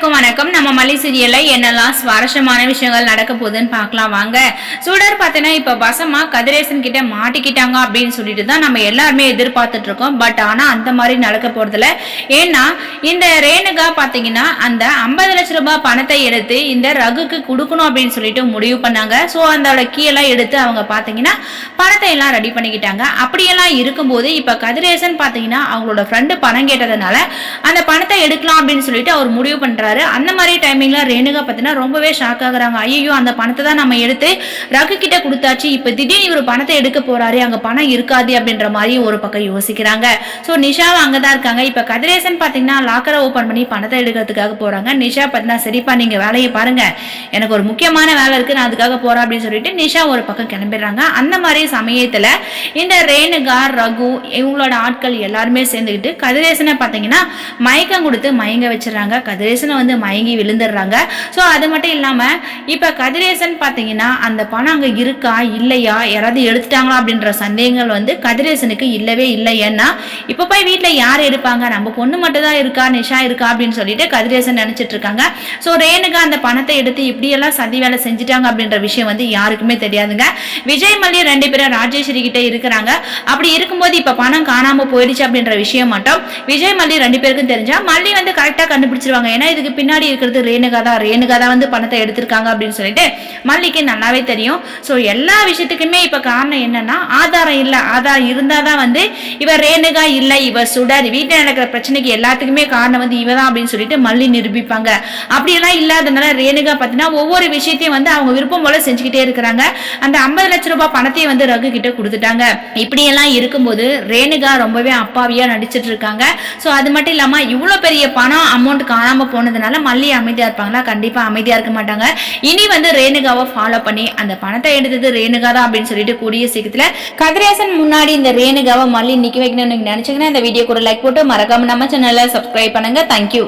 அனைவருக்கும் வணக்கம். நம்ம மல்லி சீரியல்ல என்னெல்லாம் சுவாரஸ்யமான விஷயங்கள் நடக்க போகுதுன்னு பார்க்கலாம் வாங்க. சுடர் பார்த்தீங்கன்னா இப்ப வசமா கதிரேசன் கிட்ட மாட்டிக்கிட்டாங்க அப்படின்னு சொல்லிட்டு தான் நம்ம எல்லாருமே எதிர்பார்த்துட்டு இருக்கோம். பட் ஆனா அந்த மாதிரி நடக்க போறதுல. ஏன்னா இந்த ரேணுகா பாத்தீங்கன்னா அந்த 50 லட்சம் ரூபாய் பணத்தை எடுத்து இந்த ரகுக்கு கொடுக்கணும் அப்படின்னு சொல்லிட்டு முடிவு பண்ணாங்க. ஸோ அந்த கீழெல்லாம் எடுத்து அவங்க பாத்தீங்கன்னா பணத்தை எல்லாம் ரெடி பண்ணிக்கிட்டாங்க. அப்படியெல்லாம் இருக்கும்போது இப்ப கதிரேசன் பாத்தீங்கன்னா அவங்களோட ஃப்ரெண்டு பணம் கேட்டதுனால அந்த பணத்தை எடுக்கலாம் அப்படின்னு சொல்லிட்டு அவர் முடிவு பண்றாரு. அந்த மாதிரி டைமிங்ல ரேணுகா பார்த்தீங்கன்னா ரொம்பவே ஷாக் ஆகுறாங்க. ஐயோ, அந்த பணத்தை தான் நம்ம எடுத்து ரகு கிட்ட கொடுத்தாச்சு, இப்ப திடீர்னு இவர் பணத்தை எடுக்க போறாரு, அங்க பணம் இருக்காது அப்படின்ற மாதிரி ஒரு பக்கம் யோசிக்கிறாங்க. சோ நிஷாவும் அங்கதான் இருக்காங்க. இப்ப கதிரேசன் பாத்தீங்கன்னா லாக்கரை ஓபன் பண்ணி பணத்தை எடுக்கிறதுக்காக போறாங்க. நிஷா பாத்தீங்கன்னா சரிப்பா நீங்க வேலையை பாருங்க, எனக்கு ஒரு முக்கியமான வேலை இருக்கு, நான் அதுக்காக போறேன் அப்படின்னு சொல்லிட்டு நிஷா ஒரு பக்கம் கிளம்பிடுறாங்க. அந்த மாதிரி சமயத்துல இந்த ரேணுகா ரகு இவங்களோட ஆட்கள் எல்லாருமே சேர்ந்துக்கிட்டு கதிரேசனை பாத்தீங்கன்னா மயக்கம் கொடுத்து மயங்க வச்சிடறாங்க. கதிரேசனை வந்து மயங்கி விழுந்துடுறாங்க. ஸோ அது மட்டும் இல்லாம இப்ப கதிரேசன் பாத்தீங்கன்னா அந்த பணம் அங்க இருக்கா இல்லையா, யாராவது எடுத்துட்டாங்களா அப்படின்ற சந்தேகங்கள் வந்து கதிரேசனுக்கு இல்லவே இல்லை. ஏன்னா இப்ப போய் வீட்டுல யார் எடுப்பாங்க, நம்ம பொண்ணு மட்டும் தான் இருக்கா, நிஷா இருக்கா அப்படின்னு சொல்லிட்டு கதிரேசன் நினைச்சிட்டு இருக்காங்க. ஸோ ரேணுகா அந்த பணத்தை எடுத்து இப்படியெல்லாம் சதி வேலை செஞ்சுட்டாங்க அப்படின்ற விஷயம் வந்து யாருக்குமே தெரியாதுங்க. விஜய் மல்லி 2 பேரும் ராஜேஸ்வரி கிட்ட இருக்கிறாங்க. அப்படி இருக்கும்போது இப்ப பணம் காணாம போயிடுச்சு அப்படின்ற விஷயம் மட்டும் விஜய் மல்லி 2 பேருக்கும் தெரிஞ்சா மல்லி வந்து கரெக்டா கண்டுபிடிச்சிருவாங்க. ஏன்னா இதுக்கு பின்னாடி இருக்கிறது ரேணுகா தான் வந்து பணத்தை எடுத்திருக்காங்க அப்படின்னு சொல்லிட்டு மல்லிக்கு நல்லாவே தெரியும். ஸோ எல்லா விஷயத்துக்குமே இப்ப காரணம் என்னன்னா ஆதாரம் இல்ல, ஆதாரம் இருந்தாதான் வந்து இவர் ரேணுகா இல்ல இவர் சுடர், வீட்டில் நடக்கிற பிரச்சனைக்கு எல்லாத்துக்குமே காரணம் வந்து இவதான் அப்படின்னு சொல்லிட்டு மல்லி நிரூபிப்பாங்க. அப்படியெல்லாம் இல்லாதனால ரேணுகா பார்த்தீங்கன்னா ஒவ்வொரு விஷயத்தையும் வந்து அவங்க விருப்பம் போல செஞ்சுக்கிட்டே இருக்கிறாங்க. அந்த 50 லட்சம் ரூபாய் பணத்தையும் வந்து ரகு கிட்ட கொடுத்துட்டாங்க. இப்படியெல்லாம் இருக்கும்போது ரேணுகா ரொம்பவே அப்பாவியா நடிச்சிட்டு இருக்காங்க. ஸோ அது மட்டும் இல்லாம இவ்வளவு பெரிய பணம் அமௌண்ட் காணாம போனதுனால மல்லி அமைதியா இருப்பாங்களா? கண்டிப்பா அமைதியா இருக்க மாட்டாங்க. இனி வந்து ரேணுகாவை ஃபாலோ பண்ணி அந்த பணத்தை எடுத்தது ரேணுகா தான் அப்படின்னு சொல்லிட்டு கூடிய சீக்கிரத்துல கதிரேசன் முன்னாடி இந்த ரேணுகாவை மல்லி நிக்க வைக்கணும்னு நினைச்சீங்கன்னா இந்த வீடியோ கூட லைக் போட்டு மறக்காம நம்ம சேனலை சப்ஸ்கிரைப் பண்ணுங்க. தேங்க்யூ.